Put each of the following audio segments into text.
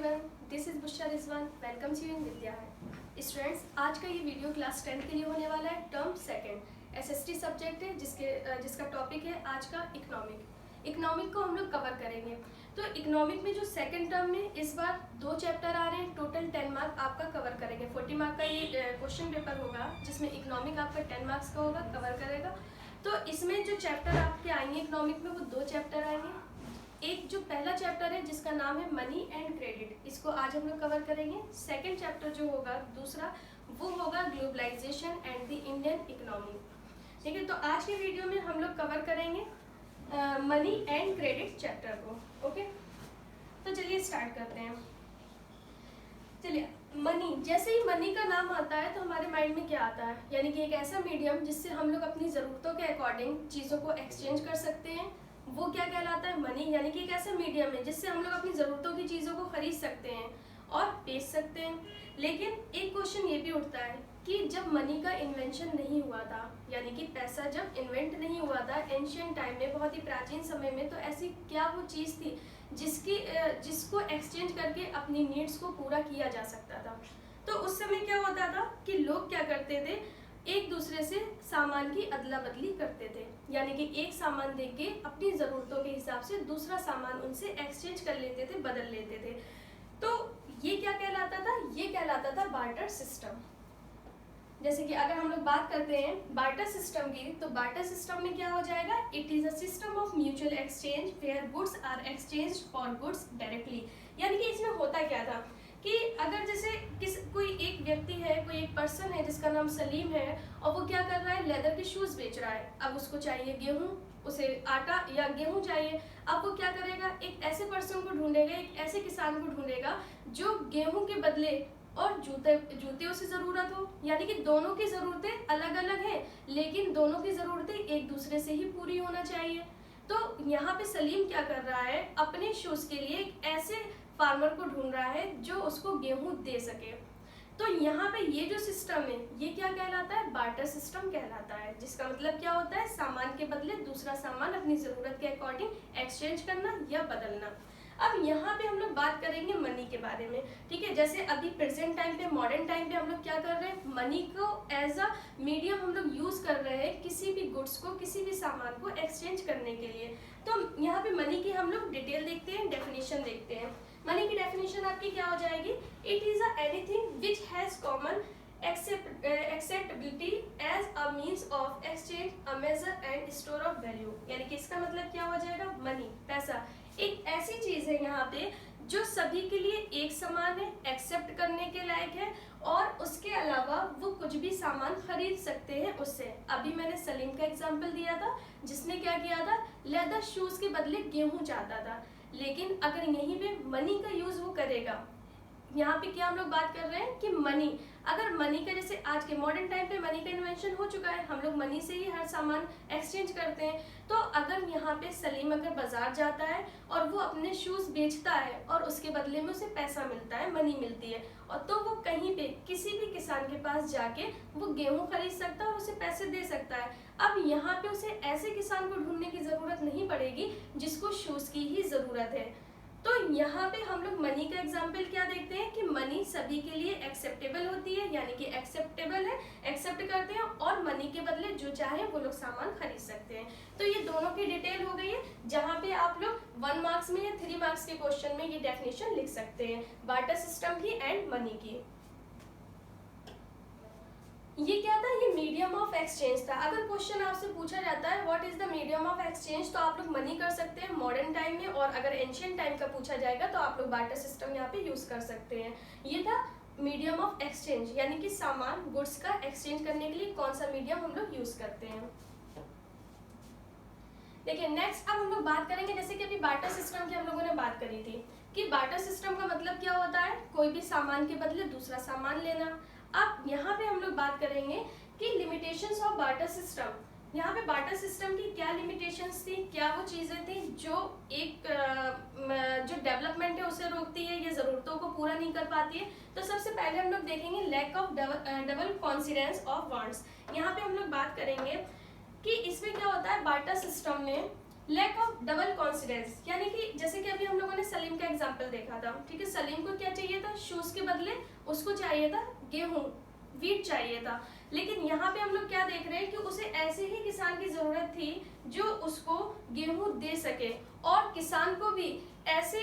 Everyone, this is Bushra Rizwan. Welcome you in Vidya है। Students, आज का ये वीडियो क्लास 10 के लिए होने वाला है। टर्म सेकंड एसएसटी सब्जेक्ट है, जिसका टॉपिक है आज का इकोनॉमिक को हम लोग कवर करेंगे। तो इकोनॉमिक में जो सेकंड टर्म में इस बार 2 चैप्टर आ रहे हैं। टोटल 10 मार्क आपका कवर करेंगे। 40 मार्क का ये क्वेश्चन पेपर होगा, जिसमें इकोनॉमिक आपका 10 मार्क्स का होगा, कवर करेगा। तो इसमें जो चैप्टर आपके आएंगे इकोनॉमिक में, वो 2 चैप्टर आएंगे। एक जो पहला चैप्टर है जिसका नाम है मनी एंड क्रेडिट, इसको आज हम लोग कवर करेंगे। सेकंड चैप्टर जो होगा दूसरा, वो होगा globalisation and the Indian economy. ठीक है, तो आज के वीडियो में हम लोग कवर करेंगे मनी एंड क्रेडिट चैप्टर को। ओके, तो चलिए स्टार्ट करते हैं। चलिए, मनी, जैसे ही मनी का नाम आता है तो हमारे माइंड में क्या आता है, यानी कि एक ऐसा मीडियम जिससे हम लोग अपनी ज़रूरतों के अकॉर्डिंग चीज़ों को एक्सचेंज कर सकते हैं, वो क्या कहलाता है, मनी। यानी कि एक ऐसा मीडियम है जिससे हम लोग अपनी ज़रूरतों की चीज़ों को खरीद सकते हैं और बेच सकते हैं। लेकिन एक क्वेश्चन ये भी उठता है कि जब मनी का इन्वेंशन नहीं हुआ था, यानी कि पैसा जब इन्वेंट नहीं हुआ था एंशियंट टाइम में, बहुत ही प्राचीन समय में, तो ऐसी क्या वो चीज़ थी जिसको एक्सचेंज करके अपनी नीड्स को पूरा किया जा सकता था। तो उस समय क्या होता था कि लोग क्या करते थे, एक दूसरे से सामान की अदला बदली करते थे। यानी कि एक सामान देख के अपनी ज़रूरतों के हिसाब से दूसरा सामान उनसे एक्सचेंज कर लेते थे, बदल लेते थे। तो ये क्या कहलाता था, ये कहलाता था बार्टर सिस्टम। जैसे कि अगर हम लोग बात करते हैं बार्टर सिस्टम की, तो बार्टर सिस्टम में क्या हो जाएगा, it is a system of mutual exchange where goods are exchange for goods directly. यानी कि इसमें होता क्या था कि अगर जैसे कोई एक व्यक्ति है, कोई एक पर्सन है जिसका नाम सलीम है, और वो क्या कर रहा है, लेदर के शूज़ बेच रहा है। अब उसको चाहिए गेहूँ, उसे आटा या गेहूँ चाहिए। अब वो क्या करेगा, एक ऐसे पर्सन को ढूंढेगा, एक ऐसे किसान को ढूंढेगा जो गेहूँ के बदले और जूते से ज़रूरत हो। यानी कि दोनों की ज़रूरतें अलग अलग हैं, लेकिन दोनों की ज़रूरतें एक दूसरे से ही पूरी होना चाहिए। तो यहाँ पे सलीम क्या कर रहा है, अपने शूज़ के लिए एक ऐसे फार्मर को ढूंढ रहा है जो उसको गेहूं दे सके। तो यहाँ पे ये जो सिस्टम है, ये क्या कहलाता है, बार्टर सिस्टम कहलाता है। जिसका मतलब क्या होता है, सामान के बदले दूसरा सामान अपनी ज़रूरत के अकॉर्डिंग एक्सचेंज करना या बदलना। अब यहाँ पे हम लोग बात करेंगे मनी के बारे में। ठीक है, जैसे अभी प्रेजेंट टाइम पे, मॉडर्न टाइम पे हम लोग क्या कर रहे हैं, मनी को एज अ मीडियम हम लोग यूज़ कर रहे हैं किसी भी गुड्स को, किसी भी सामान को एक्सचेंज करने के लिए। तो यहाँ पे मनी की हम लोग डिटेल देखते हैं, डेफिनेशन देखते हैं। मनी की डेफिनेशन आपकी क्या हो जाएगी, it is a anything which has common acceptability as a means of exchange, a measure and store of value. यानी कि इसका मतलब क्या हो जाएगा, मनी, पैसा एक ऐसी चीज़ है यहाँ पे जो सभी के लिए एक समान है, एक्सेप्ट करने के लायक है, और उसके अलावा वो कुछ भी सामान खरीद सकते हैं उससे। अभी मैंने सलीम का एग्जाम्पल दिया था, जिसने क्या किया था, लेदर शूज़ के बदले गेहूँ चाहता था। लेकिन अगर यहीं पे मनी का यूज़ वो करेगा, यहाँ पे क्या हम लोग बात कर रहे हैं कि मनी, अगर मनी का, जैसे आज के मॉडर्न टाइम पे मनी का इन्वेंशन हो चुका है, हम लोग मनी से ही हर सामान एक्सचेंज करते हैं। तो अगर यहाँ पे सलीम अगर बाजार जाता है और वो अपने शूज़ बेचता है और उसके बदले में उसे पैसा मिलता है, मनी मिलती है, और तो वो कहीं पे किसी भी किसान के पास जाके वो गेहूँ खरीद सकता है और उसे पैसे दे सकता है। अब यहाँ पे उसे ऐसे किसान को ढूंढने की ज़रूरत नहीं पड़ेगी जिसको शूज़ की ही ज़रूरत है। तो यहाँ पे हम लोग मनी का एग्जाम्पल क्या देखते हैं कि मनी सभी के लिए एक्सेप्टेबल होती है, यानी कि एक्सेप्टेबल है, एक्सेप्ट करते हैं, और मनी के बदले जो चाहे वो लोग सामान खरीद सकते हैं। तो ये दोनों की डिटेल हो गई है, जहाँ पे आप लोग 1 मार्क्स में या 3 मार्क्स के क्वेश्चन में ये डेफिनेशन लिख सकते हैं, बार्टर सिस्टम की एंड मनी की। ये क्या था, ये मीडियम ऑफ एक्सचेंज था। अगर क्वेश्चन आपसे पूछा जाता है what is the medium of exchange, तो आप लोग मनी कर सकते हैं मॉडर्न टाइम में, और अगर एंशियंट टाइम का पूछा जाएगा तो आप लोग बार्टर सिस्टम यहाँ पे यूज कर सकते हैं। ये था मीडियम ऑफ एक्सचेंज, यानी कि सामान, गुड्स का एक्सचेंज करने के लिए कौन सा मीडियम हम लोग यूज करते हैं। देखिए, नेक्स्ट अब हम लोग बात करेंगे, जैसे कि अभी बार्टर सिस्टम की हम लोगों ने बात करी थी कि बार्टर सिस्टम का मतलब क्या होता है, कोई भी सामान के बदले दूसरा सामान लेना। अब यहाँ पे हम लोग बात करेंगे कि लिमिटेशंस ऑफ बार्टर सिस्टम। यहाँ पे बार्टर सिस्टम की क्या लिमिटेशंस थी, क्या वो चीज़ें थी जो एक जो डेवलपमेंट है उसे रोकती है या ज़रूरतों को पूरा नहीं कर पाती है। तो सबसे पहले हम लोग देखेंगे lack of double coincidence of wants. यहाँ पे हम लोग बात करेंगे कि इसमें क्या होता है, बार्टर सिस्टम में लैक ऑफ डबल कॉन्सिडेंस, यानी कि जैसे कि अभी हम लोगों ने सलीम का एग्जांपल देखा था, ठीक है। सलीम को क्या चाहिए था, शूज के बदले उसको चाहिए था गेहूं, वीट चाहिए था। लेकिन यहाँ पे हम लोग क्या देख रहे हैं कि उसे ऐसे ही किसान की जरूरत थी जो उसको गेहूं दे सके, और किसान को भी ऐसे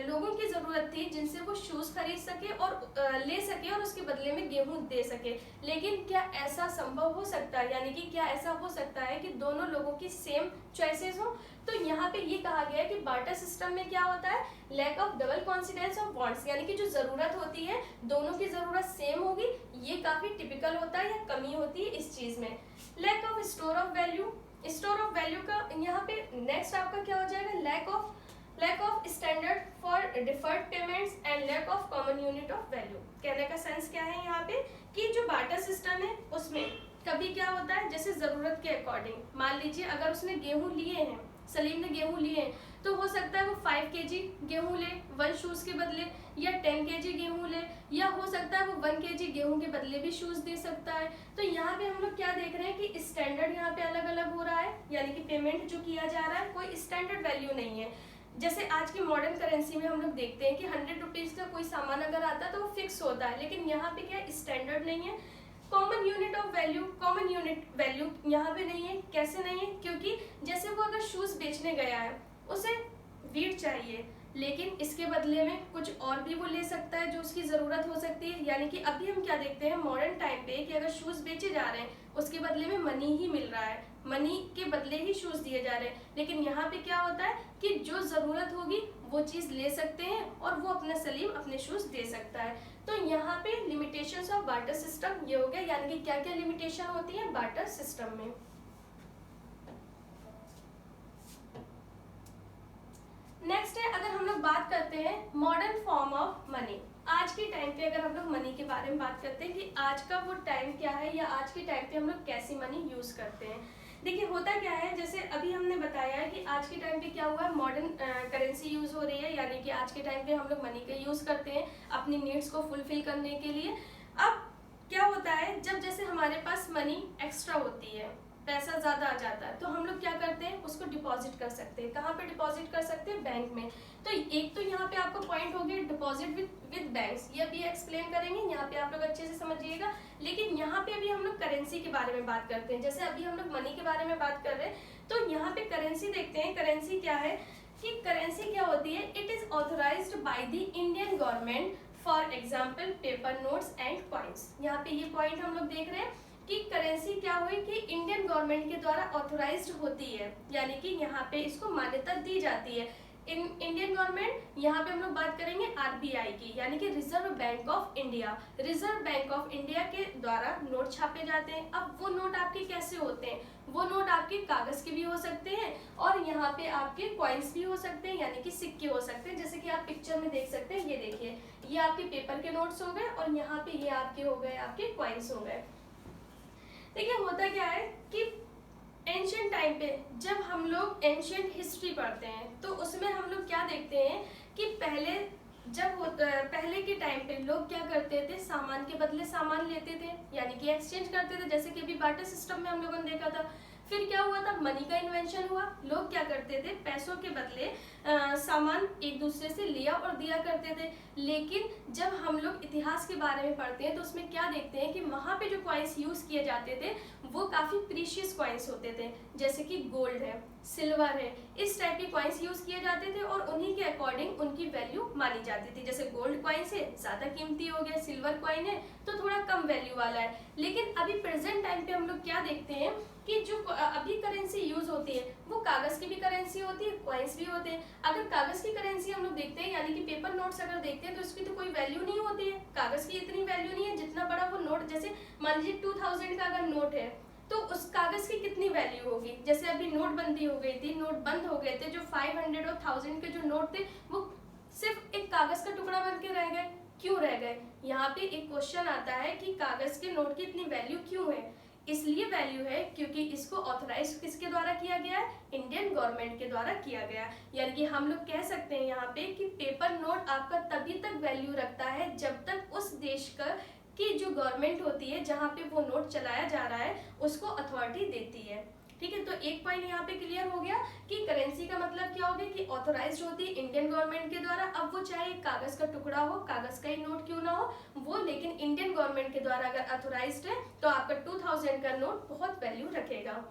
लोगों की जरूरत थी जिनसे वो शूज खरीद सके और ले सके और उसके बदले में गेहूं दे सके। लेकिन क्या ऐसा संभव हो सकता है, यानी कि क्या ऐसा हो सकता है कि दोनों लोगों की सेम चॉइसेस हो? तो यहाँ पे ये कहा गया है कि बार्टर सिस्टम में क्या होता है, lack of double coincidence of wants, यानी कि जो जरूरत होती है दोनों की जरूरत सेम होगी, ये काफी टिपिकल होता है या कमी होती है इस चीज में। Lack of store of value, store of value का यहाँ पे नेक्स्ट आपका क्या हो जाएगा, lack of standard for deferred payments and lack of common unit of value. कहने का सेंस क्या है यहाँ पे कि जो बार्टर सिस्टम है उसमें कभी क्या होता है, जैसे जरूरत के अकॉर्डिंग, मान लीजिए अगर उसने गेहूं लिए हैं, सलीम ने गेहूं लिए हैं, तो हो सकता है वो 5 kg गेहूं ले 1 शूज के बदले, या 10 kg गेहूं ले, या हो सकता है वो 1 kg गेहूं के बदले भी शूज दे सकता है। तो यहाँ पे हम लोग क्या देख रहे हैं कि स्टैंडर्ड यहाँ पे अलग अलग हो रहा है, यानी कि पेमेंट जो किया जा रहा है कोई स्टैंडर्ड वैल्यू नहीं है। जैसे आज की मॉडर्न करेंसी में हम लोग देखते हैं कि 100 रुपीज का कोई सामान अगर आता है तो वो फिक्स होता है, लेकिन यहाँ पे क्या स्टैंडर्ड नहीं है। Common unit of value, common unit value यहाँ पे नहीं है। कैसे नहीं है, क्योंकि जैसे वो अगर शूज बेचने गया है, उसे वीट चाहिए, लेकिन इसके बदले में कुछ और भी वो ले सकता है जो उसकी जरूरत हो सकती है। यानी कि अभी हम क्या देखते हैं मॉडर्न टाइम पे कि अगर शूज बेचे जा रहे हैं उसके बदले में मनी ही मिल रहा है, मनी के बदले ही शूज दिए जा रहे हैं। लेकिन यहाँ पे क्या होता है कि जो जरूरत होगी वो चीज ले सकते हैं और वो अपना सलीम अपने शूज दे सकता है। तो यहाँ पे लिमिटेशंस ऑफ बार्टर सिस्टम ये हो गया, यानी कि क्या क्या लिमिटेशन होती है बार्टर सिस्टम में। नेक्स्ट है, अगर हम लोग बात करते हैं मॉडर्न फॉर्म ऑफ मनी, आज के टाइम पे अगर हम लोग मनी के बारे में बात करते हैं कि आज का वो टाइम क्या है या आज के टाइम पे हम लोग कैसी मनी यूज करते हैं। देखिए होता क्या है, जैसे अभी हमने बताया है कि आज के टाइम पे क्या हुआ है, मॉडर्न करेंसी यूज हो रही है, यानी कि आज के टाइम पे हम लोग मनी का यूज करते हैं अपनी नीड्स को फुलफिल करने के लिए। अब क्या होता है, जब जैसे हमारे पास मनी एक्स्ट्रा होती है, पैसा ज्यादा आ जाता है, तो हम लोग क्या करते हैं उसको डिपॉजिट कर सकते हैं। कहाँ पे डिपॉजिट कर सकते हैं, बैंक में। तो एक तो यहाँ पे आपको पॉइंट हो गया डिपॉजिट विद बैंक्स, ये अभी एक्सप्लेन करेंगे, यहाँ पे आप लोग अच्छे से समझिएगा। लेकिन यहाँ पे अभी हम लोग करेंसी के बारे में बात करते हैं। जैसे अभी हम लोग मनी के बारे में बात कर रहे हैं, तो यहाँ पे करेंसी देखते हैं। करेंसी क्या है कि करेंसी क्या होती है, it is authorised by the Indian government, for example paper notes and coins. यहाँ पे ये पॉइंट हम लोग देख रहे हैं कि करेंसी क्या हुई कि इंडियन गवर्नमेंट के द्वारा ऑथोराइज्ड होती है, यानी कि यहाँ पे इसको मान्यता दी जाती है। इंडियन गवर्नमेंट, यहाँ पे हम लोग बात करेंगे आरबीआई की, यानी कि reserve bank of India. Reserve bank of India के द्वारा नोट छापे जाते हैं। अब वो नोट आपके कैसे होते हैं, वो नोट आपके कागज के भी हो सकते हैं और यहाँ पे आपके कॉइन्स भी हो सकते हैं, यानी कि सिक्के हो सकते हैं। जैसे कि आप पिक्चर में देख सकते हैं, ये देखिए ये आपके पेपर के नोट्स हो गए और यहाँ पे ये आपके हो गए आपके कॉइन्स हो गए। देखिए होता क्या है कि एंशिएंट टाइम पे जब हम लोग एंशिएंट हिस्ट्री पढ़ते हैं तो उसमें हम लोग क्या देखते हैं कि पहले के टाइम पे लोग क्या करते थे, सामान के बदले सामान लेते थे, यानी कि एक्सचेंज करते थे। जैसे कि अभी बार्टर सिस्टम में हम लोगों ने देखा था। फिर क्या हुआ था, मनी का इन्वेंशन हुआ। लोग क्या करते थे, पैसों के बदले सामान एक दूसरे से लिया और दिया करते थे। लेकिन जब हम लोग इतिहास के बारे में पढ़ते हैं तो उसमें क्या देखते हैं कि वहाँ पे जो कॉइन्स यूज किए जाते थे वो काफी प्रीशियस कॉइन्स होते थे, जैसे कि गोल्ड है, सिल्वर है, इस टाइप के कॉइन्स यूज किए जाते थे और उन्हीं के अकॉर्डिंग उनकी वैल्यू मानी जाती थी। जैसे गोल्ड कॉइन्स है ज्यादा कीमती हो गया, सिल्वर कॉइन है तो थोड़ा कम वैल्यू वाला है। लेकिन अभी प्रेजेंट टाइम पे हम लोग क्या देखते हैं कि जो अभी करेंसी यूज होती है वो कागज की भी करेंसी होती है, कॉइन्स भी होते हैं। अगर कागज की करेंसी हम लोग देखते हैं, यानी कि पेपर नोट्स अगर देखते हैं तो इसकी तो कोई वैल्यू नहीं होती है, कागज की इतनी वैल्यू नहीं है जितना बड़ा वो नोट। जैसे मान लीजिए 2000 का अगर नोट है तो उस कागज की कितनी वैल्यू होगी। जैसे अभी नोटबंदी हो गई थी, नोट बंद हो गए थे, जो 500 और 1000 के जो नोट थे वो सिर्फ एक कागज का टुकड़ा बन के रह गए। क्यों रह गए, यहाँ पे एक क्वेश्चन आता है कि कागज के नोट की इतनी वैल्यू क्यों है। इसलिए वैल्यू है क्योंकि इसको ऑथराइज किसके द्वारा किया गया है, इंडियन गवर्नमेंट के द्वारा किया गया। यानी कि हम लोग कह सकते हैं यहाँ पे कि पेपर नोट आपका तभी तक वैल्यू रखता है जब तक उस देश का की जो गवर्नमेंट होती है जहाँ पे वो नोट चलाया जा रहा है उसको अथॉरिटी देती है। ठीक है, तो एक पॉइंट यहाँ पे क्लियर हो गया कि करेंसी का मतलब क्या हो गया कि ऑथोराइज्ड होती है इंडियन गवर्नमेंट के द्वारा। अब वो चाहे कागज का टुकड़ा हो, कागज का ही नोट क्यों ना हो वो, लेकिन इंडियन गवर्नमेंट के द्वारा अगर ऑथोराइज्ड है तो आपका 2000 का नोट बहुत वैल्यू रखेगा।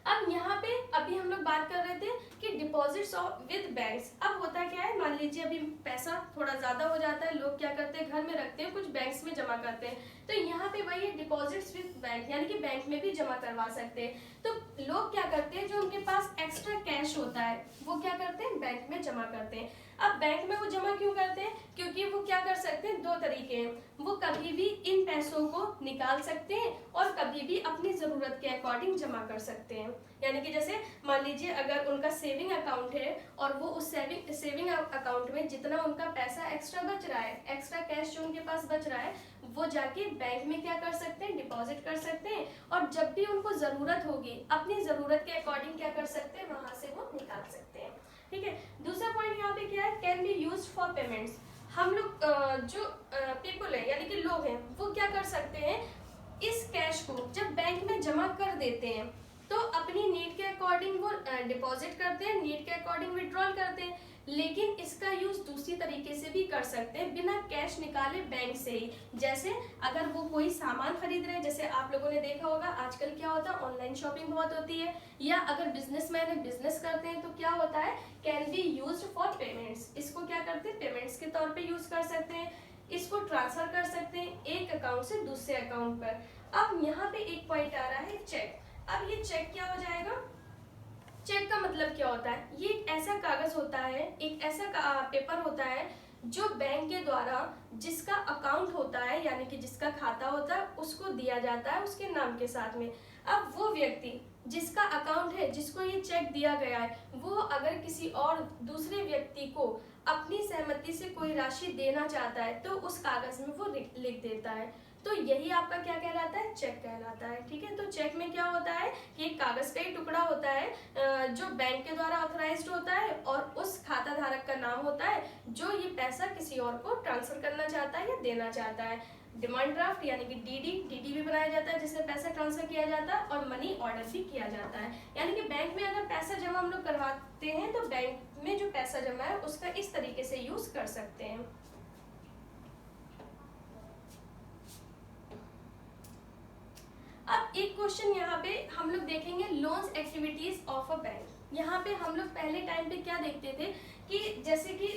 अब यहाँ पे अभी हम लोग बात कर रहे थे कि डिपॉजिट्स विद बैंक्स। अब होता क्या है, मान लीजिए अभी पैसा थोड़ा ज्यादा हो जाता है, लोग क्या करते हैं घर में रखते हैं, कुछ बैंक्स में जमा करते हैं। तो यहाँ पे वही है डिपॉजिट्स विद बैंक, यानी कि बैंक में भी जमा करवा सकते हैं। तो लोग क्या करते हैं, जो उनके पास एक्स्ट्रा कैश होता है वो क्या करते हैं, बैंक में जमा करते हैं। अब बैंक में वो जमा क्यों करते हैं, क्योंकि वो क्या कर सकते हैं, दो तरीके हैं, वो कभी भी इन पैसों को निकाल सकते हैं और कभी भी अपनी जरूरत के अकॉर्डिंग जमा कर सकते हैं। यानी कि जैसे मान लीजिए अगर उनका सेविंग अकाउंट है और वो उस सेविंग अकाउंट में जितना उनका पैसा एक्स्ट्रा बच रहा है, एक्स्ट्रा कैश जो उनके पास बच रहा है, वो जाके बैंक में क्या कर सकते हैं, डिपॉजिट कर सकते हैं। और जब भी उनको जरूरत होगी अपनी जरूरत के अकॉर्डिंग क्या कर सकते हैं, वहां से वो निकाल सकते हैं। ठीक है, दूसरा पॉइंट यहाँ पे क्या है, can be used for payments. हम लोग जो पीपल है यानी कि लोग हैं वो क्या कर सकते हैं, इस कैश को जब बैंक में जमा कर देते हैं तो अपनी नीड के अकॉर्डिंग वो डिपॉजिट करते हैं, नीड के अकॉर्डिंग विड्रॉल करते हैं। लेकिन इसका यूज दूसरी तरीके से भी कर सकते हैं बिना कैश निकाले बैंक से ही। जैसे अगर वो कोई सामान खरीद रहे हैं, जैसे आप लोगों ने देखा होगा आजकल क्या होता है, ऑनलाइन शॉपिंग बहुत होती है, या अगर बिजनेसमैन है बिजनेस करते हैं तो क्या होता है, can be used for payments. इसको क्या करते हैं, पेमेंट्स के तौर पे यूज कर सकते हैं, इसको ट्रांसफर कर सकते हैं एक अकाउंट से दूसरे अकाउंट पर। अब यहाँ पे एक पॉइंट आ रहा है चेक। अब ये चेक क्या हो जाएगा, चेक का मतलब क्या होता है, ये एक ऐसा कागज होता है, एक ऐसा पेपर होता है जो बैंक के द्वारा जिसका अकाउंट होता है यानी कि जिसका खाता होता है उसको दिया जाता है उसके नाम के साथ में। अब वो व्यक्ति जिसका अकाउंट है, जिसको ये चेक दिया गया है, वो अगर किसी और दूसरे व्यक्ति को अपनी सहमति से कोई राशि देना चाहता है तो उस कागज में वो लिख देता है। तो यही आपका क्या कहलाता है, चेक कहलाता है। ठीक है, तो चेक में क्या होता है कि एक कागज का ही टुकड़ा होता है जो बैंक के द्वारा ऑथराइज्ड होता है और उस खाता धारक का नाम होता है जो ये पैसा किसी और को ट्रांसफर करना चाहता है या देना चाहता है। डिमांड ड्राफ्ट यानी कि डीडी भी बनाया जाता है जिससे पैसा ट्रांसफर किया जाता है, और मनी ऑर्डर भी किया जाता है। यानी कि बैंक में अगर पैसा जमा हम लोग करवाते हैं तो बैंक में जो पैसा जमा है उसका इस तरीके से यूज कर सकते हैं। अब एक क्वेश्चन यहाँ पे हम लोग देखेंगे, loans activities of a bank. यहाँ पे हम लोग पहले टाइम पे क्या देखते थे कि जैसे कि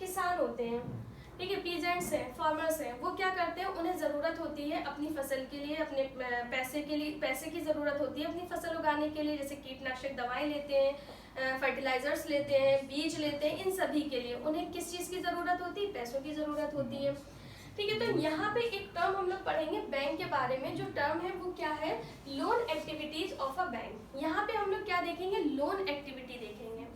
किसान होते हैं, ठीक है, पीजेंट्स हैं, फार्मर्स हैं, वो क्या करते हैं, उन्हें ज़रूरत होती है अपनी फसल के लिए, अपने पैसे के लिए, पैसे की ज़रूरत होती है अपनी फसल उगाने के लिए। जैसे कीटनाशक दवाएं लेते हैं, फर्टिलाइजर्स लेते हैं, बीज लेते हैं, इन सभी के लिए उन्हें किस चीज़ की ज़रूरत होती है, पैसों की ज़रूरत होती है। ठीक है, तो यहाँ पे एक टर्म हम लोग पढ़ेंगे बैंक के बारे में, जो टर्म है वो क्या है, loan activities of a bank. यहाँ पे हम लोग क्या देखेंगे, लोन एक्टिविटी देखेंगे।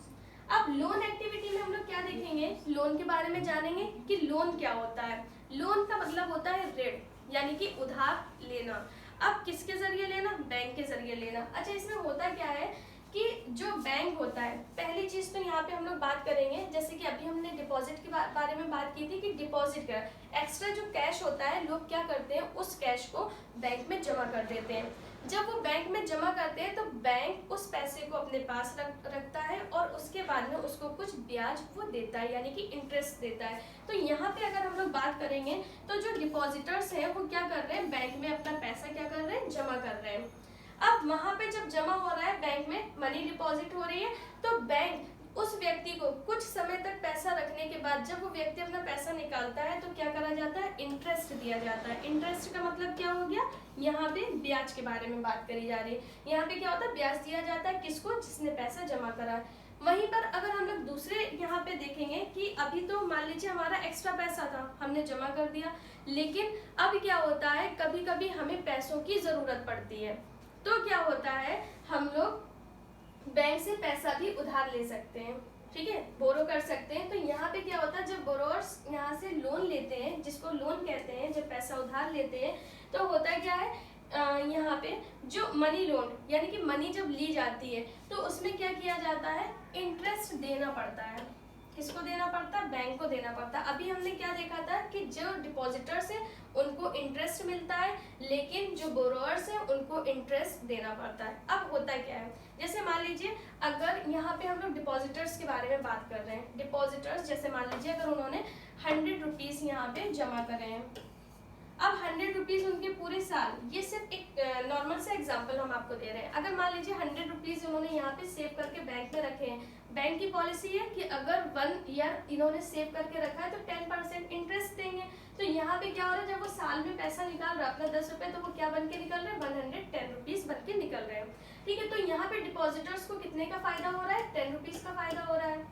अब लोन एक्टिविटी में हम लोग क्या देखेंगे, लोन के बारे में जानेंगे कि लोन क्या होता है। लोन का मतलब होता है ऋण, यानी कि उधार लेना। अब किसके जरिए लेना, बैंक के जरिए लेना। अच्छा, इसमें होता क्या है कि जो बैंक होता है, पहली चीज तो यहाँ पे हम लोग बात करेंगे, जैसे कि अभी हमने डिपॉजिट के बारे में बात की थी कि डिपॉजिट का एक्स्ट्रा जो कैश होता है लोग क्या करते हैं, उस कैश को बैंक में जमा कर देते हैं। जब वो बैंक में जमा करते हैं तो बैंक उस पैसे को अपने पास रखता है और उसके बाद में उसको कुछ ब्याज वो देता है, यानी कि इंटरेस्ट देता है। तो यहाँ पे अगर हम लोग बात करेंगे तो जो डिपॉजिटर्स हैं वो क्या कर रहे हैं, बैंक में अपना पैसा क्या कर रहे हैं, जमा कर रहे हैं। अब वहां पे जब जमा हो रहा है, बैंक में मनी डिपॉजिट हो रही है, तो बैंक उस व्यक्ति को कुछ समय तक पैसा रखने के बाद जब वो व्यक्ति अपना पैसा निकालता है तो क्या करा जाता है, इंटरेस्ट दिया जाता है। इंटरेस्ट का मतलब क्या हो गया, यहाँ पे ब्याज के बारे में बात करी जा रही है। यहाँ पे क्या होता है, ब्याज दिया जाता है किसको, जिसने पैसा जमा करा। वहीं पर अगर हम लोग दूसरे यहाँ पे देखेंगे कि अभी तो मान लीजिए हमारा एक्स्ट्रा पैसा था, हमने जमा कर दिया, लेकिन अब क्या होता है, कभी कभी हमें पैसों की जरूरत पड़ती है, तो क्या होता है, हम लोग बैंक से पैसा भी उधार ले सकते हैं। ठीक है, बोरो कर सकते हैं। तो यहाँ पे क्या होता है, जब बोरोअर्स यहाँ से लोन लेते हैं, जिसको लोन कहते हैं, जब पैसा उधार लेते हैं, तो होता क्या है, यहाँ पे जो मनी लोन यानी कि मनी जब ली जाती है तो उसमें क्या किया जाता है, इंटरेस्ट देना पड़ता है। किसको देना पड़ता है? बैंक को देना पड़ता है। अभी हमने क्या देखा था कि जो डिपॉजिटर्स हैं उनको इंटरेस्ट मिलता है, लेकिन जो बोरोअर्स हैं उनको इंटरेस्ट देना पड़ता है। अब होता क्या है, जैसे मान लीजिए अगर यहाँ पे हम लोग डिपॉजिटर्स के बारे में बात कर रहे हैं। डिपॉजिटर्स जैसे मान लीजिए अगर उन्होंने 100 रुपीज़ यहाँ पे जमा करे हैं, अब 100 रुपीज़ उनके पूरे साल, ये सिर्फ एक नॉर्मल सा एग्जांपल हम आपको दे रहे हैं। अगर मान लीजिए 100 रुपीज़ उन्होंने यहाँ पे सेव करके बैंक में रखे हैं, बैंक की पॉलिसी है कि अगर 1 ईयर इन्होंने सेव करके रखा है तो 10% इंटरेस्ट देंगे। तो यहाँ पे क्या हो रहा है, जब वो साल में पैसा निकाल रहा है अपना 10 रुपये, तो वो क्या बन के निकल रहे हैं? 110 रुपीज़ बन के निकल रहे हैं। ठीक है, तो यहाँ पे डिपॉजिटर्स को कितने का फायदा हो रहा है? 10 रुपीज़ का फायदा हो रहा है।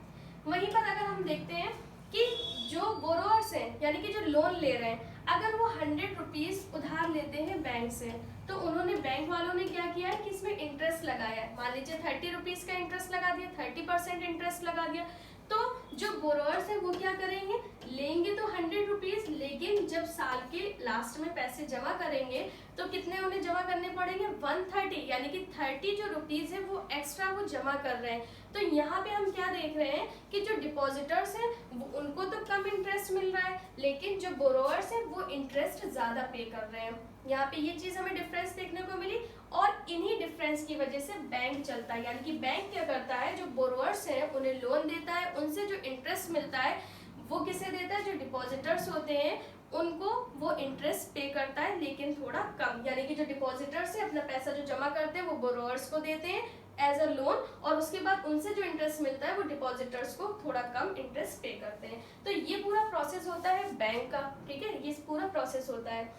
वहीं पर अगर हम देखते हैं कि जो बोरोअर्स हैं यानी कि जो लोन ले रहे हैं, अगर वो 100 रुपीज़ उधार लेते हैं बैंक से, तो उन्होंने बैंक वालों ने क्या किया है कि इसमें इंटरेस्ट लगाया है। मान लीजिए 30 रुपीज़ का इंटरेस्ट लगा दिया, 30% इंटरेस्ट लगा दिया। तो जो बोरोअर्स हैं वो क्या करेंगे, लेंगे तो 100 रुपीज़, लेकिन जब साल के लास्ट में पैसे जमा करेंगे तो कितने उन्हें जमा करने पड़ेंगे? 130, यानी कि 30 जो रुपीज़ है वो एक्स्ट्रा वो जमा कर रहे हैं। तो यहाँ पे हम क्या देख रहे हैं कि जो डिपॉजिटर्स हैं उनको तो कम इंटरेस्ट मिल रहा है, लेकिन जो बोरोअर्स हैं वो इंटरेस्ट ज़्यादा पे कर रहे हैं। यहाँ पे ये चीज़ हमें डिफरेंस देखने को मिली, और इन्हीं डिफरेंस की वजह से बैंक चलता है। यानी कि बैंक क्या करता है, जो बोरोअर्स हैं उन्हें लोन देता है, उनसे जो इंटरेस्ट मिलता है वो किसे देता है? जो डिपॉजिटर्स होते हैं उनको वो इंटरेस्ट पे करता है, लेकिन थोड़ा कम। यानी कि जो डिपॉजिटर्स है अपना पैसा जो जमा करते हैं वो बोरोअर्स को देते हैं एज अ लोन, और उसके बाद उनसे जो इंटरेस्ट मिलता है वो डिपॉजिटर्स को थोड़ा कम इंटरेस्ट पे करते हैं। तो ये पूरा प्रोसेस होता है बैंक का। ठीक है, ये पूरा प्रोसेस होता है।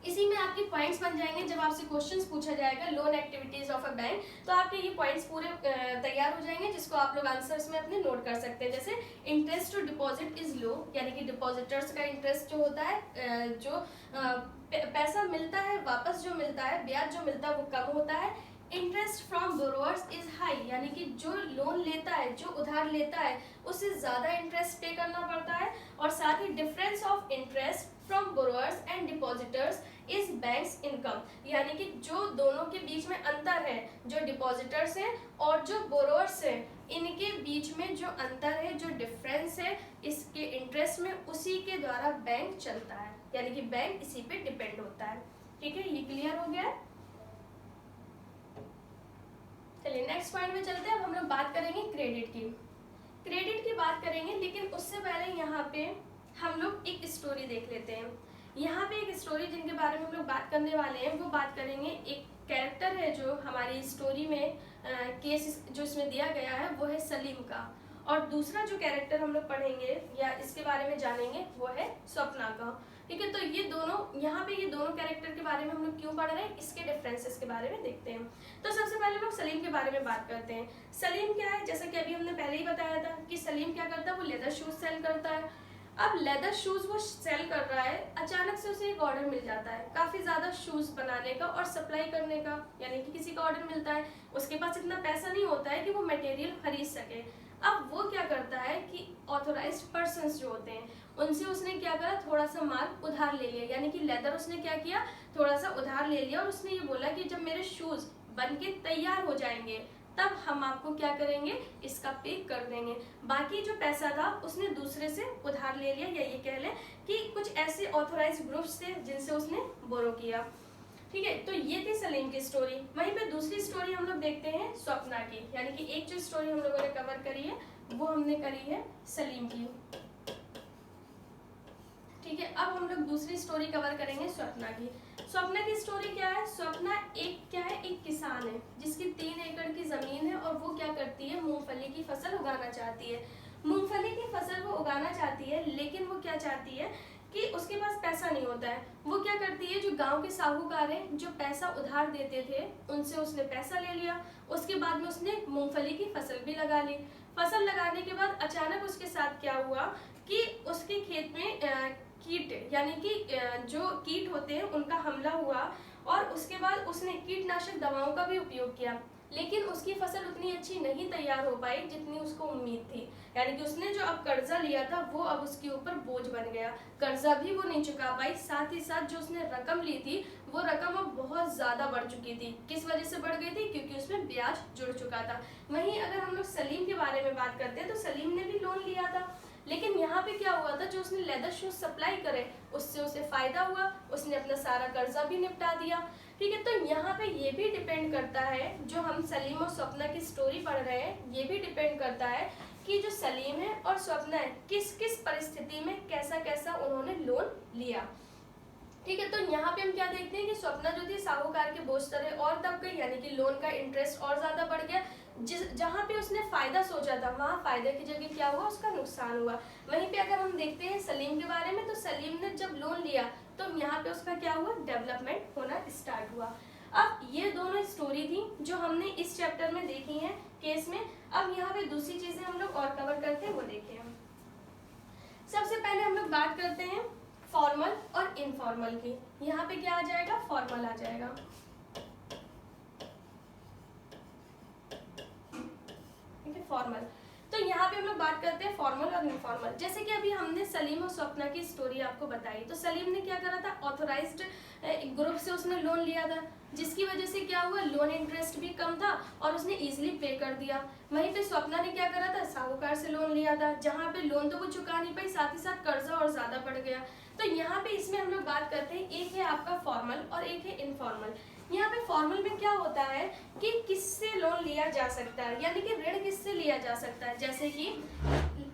इसी में आपके पॉइंट्स बन जाएंगे। जब आपसे क्वेश्चंस पूछा जाएगा loan activities of a bank, तो आपके ये पॉइंट्स पूरे तैयार हो जाएंगे, जिसको आप लोग आंसर्स में अपने नोट कर सकते हैं। जैसे interest to deposit is low, यानी कि डिपॉजिटर्स का इंटरेस्ट जो होता है, जो पैसा मिलता है वापस जो मिलता है, ब्याज जो मिलता है वो कम होता है। Interest from borrowers is high, यानी कि जो लोन लेता है, जो उधार लेता है, उससे ज़्यादा इंटरेस्ट पे करना पड़ता है। और साथ ही difference of interest from borrowers and depositors is banks income, यानी कि जो दोनों के बीच में अंतर है, जो डिपॉजिटर्स हैं और जो बोरोअर्स हैं, इनके बीच में जो अंतर है, जो डिफरेंस है इसके इंटरेस्ट में, उसी के द्वारा बैंक चलता है। यानी कि बैंक इसी पे डिपेंड होता है। ठीक है, ये क्लियर हो गया है? चलिए नेक्स्ट पॉइंट में चलते हैं। अब हम लोग बात करेंगे क्रेडिट की। क्रेडिट की बात करेंगे, लेकिन उससे पहले यहाँ पे हम लोग एक स्टोरी देख लेते हैं। यहाँ पे एक स्टोरी जिनके बारे में हम लोग बात करने वाले हैं, वो बात करेंगे। एक कैरेक्टर है जो हमारी स्टोरी में केस जो इसमें दिया गया है वो है सलीम का, और दूसरा जो कैरेक्टर हम लोग पढ़ेंगे या इसके बारे में जानेंगे वो है स्वप्ना का। ठीक है, तो ये दोनों यहाँ पे ये दोनों कैरेक्टर के बारे में हम लोग क्यों पढ़ रहे हैं, इसके डिफरेंसेस के बारे में देखते हैं। तो सबसे पहले लोग सलीम के बारे में बात करते हैं। सलीम क्या है, जैसा कि अभी हमने पहले ही बताया था कि सलीम क्या करता है, वो लेदर शूज सेल करता है। अब लेदर शूज वो सेल कर रहा है, अचानक से उसे एक ऑर्डर मिल जाता है काफ़ी ज़्यादा शूज़ बनाने का और सप्लाई करने का, यानी कि किसी का ऑर्डर मिलता है, उसके पास इतना पैसा नहीं होता है कि वो मटेरियल खरीद सके। अब वो क्या करता है कि ऑथोराइज्ड पर्सन्स जो होते हैं उनसे उसने क्या करा, थोड़ा सा माल उधार ले लिया, यानी कि लेदर उसने क्या किया, थोड़ा सा उधार ले लिया, और उसने ये बोला कि जब मेरे शूज़ बन के तैयार हो जाएंगे तब हम आपको क्या करेंगे, इसका पे कर देंगे। बाकी जो पैसा था उसने दूसरे से उधार ले लिया, या ये कह लें कि कुछ ऐसे ऑथोराइज्ड ग्रुप्स थे जिनसे उसने बोरो किया। ठीक है, तो ये थी सलीम की स्टोरी। वहीं पे दूसरी स्टोरी हम लोग देखते हैं स्वप्ना की, यानी कि एक जो स्टोरी हम लोगों ने कवर करी है वो हमने करी है सलीम की। ठीक है, अब हम लोग दूसरी स्टोरी कवर करेंगे स्वप्ना की। स्वप्ना की स्टोरी क्या है, स्वप्ना एक किसान है जिसकी 3 एकड़ की जमीन है, और वो क्या करती है, मूंगफली की फसल उगाना चाहती है। मूंगफली की फसल वो उगाना चाहती है, लेकिन वो क्या चाहती है कि उसके पास पैसा नहीं होता है। वो क्या करती है, जो गांव के साहूकार हैं जो पैसा उधार देते थे उनसे उसने पैसा ले लिया। उसके बाद में उसने मूंगफली की फसल भी लगा ली। फसल लगाने के बाद अचानक उसके साथ क्या हुआ कि उसके खेत में कीट, यानी कि जो कीट होते हैं उनका हमला हुआ, और उसके बाद उसने कीटनाशक दवाओं का भी उपयोग किया, लेकिन उसकी फसल उतनी अच्छी नहीं तैयार हो पाई जितनी उसको उम्मीद थी। यानी कि उसने जो अब कर्जा लिया था वो अब उसके ऊपर बोझ बन गया, कर्जा भी वो नहीं चुका पाई, साथ ही साथ जो उसने रकम ली थी वो रकम अब बहुत ज़्यादा बढ़ चुकी थी। किस वजह से बढ़ गई थी? क्योंकि उसमें ब्याज जुड़ चुका था। वहीं अगर हम लोग सलीम के बारे में बात करते हैं तो सलीम ने भी लोन लिया था, लेकिन यहाँ पे क्या हुआ था, जो उसने लेदर शूज सप्लाई करे उससे उसे फायदा हुआ, उसने अपना सारा कर्जा भी निपटा दिया। ठीक है, तो यहाँ पे ये भी डिपेंड करता है, जो हम सलीम और स्वप्ना की स्टोरी पढ़ रहे हैं, ये भी डिपेंड करता है कि जो सलीम है और स्वप्ना है किस किस परिस्थिति में कैसा कैसा उन्होंने लोन लिया। ठीक है, तो यहाँ पे हम क्या देखते हैं कि स्वप्ना जो थी साहूकार के बोझ तले और दब गई, यानी कि लोन का इंटरेस्ट और ज्यादा बढ़ गया। जहाँ पे उसने फायदा सोचा था वहाँ फायदे की जगह क्या हुआ, उसका नुकसान हुआ। वहीं पे अगर हम देखते हैं सलीम के बारे में, तो सलीम ने जब लोन लिया तो यहाँ पे उसका क्या हुआ, डेवलपमेंट होना स्टार्ट हुआ। अब ये दोनों स्टोरी थी जो हमने इस चैप्टर में देखी है केस में। अब यहाँ पे दूसरी चीजें हम लोग और कवर करते हैं, वो देखें। सबसे पहले हम लोग बात करते हैं फॉर्मल और इनफॉर्मल की। यहाँ पे क्या आ जाएगा, फॉर्मल आ जाएगा। ठीक है, फॉर्मल। तो यहाँ पे हम लोग बात करते हैं फॉर्मल और इनफॉर्मल। जैसे कि अभी हमने सलीम और स्वप्ना की स्टोरी आपको बताई, तो सलीम ने क्या करा था, ऑथोराइज्ड ग्रुप से उसने लोन लिया था, जिसकी वजह से क्या हुआ, लोन इंटरेस्ट भी कम था और उसने इजीली पे कर दिया। वहीं पे स्वप्ना ने क्या करा था, साहूकार से लोन लिया था, जहाँ पे लोन तो वो चुका नहीं पाई, साथ ही साथ कर्जा और ज्यादा बढ़ गया। तो यहाँ पे इसमें हम लोग बात करते हैं, एक है आपका फॉर्मल और एक है इनफॉर्मल। यहाँ पे फॉर्मल में क्या होता है कि किससे लोन लिया जा सकता है, यानी कि ऋण किससे लिया जा सकता है। जैसे कि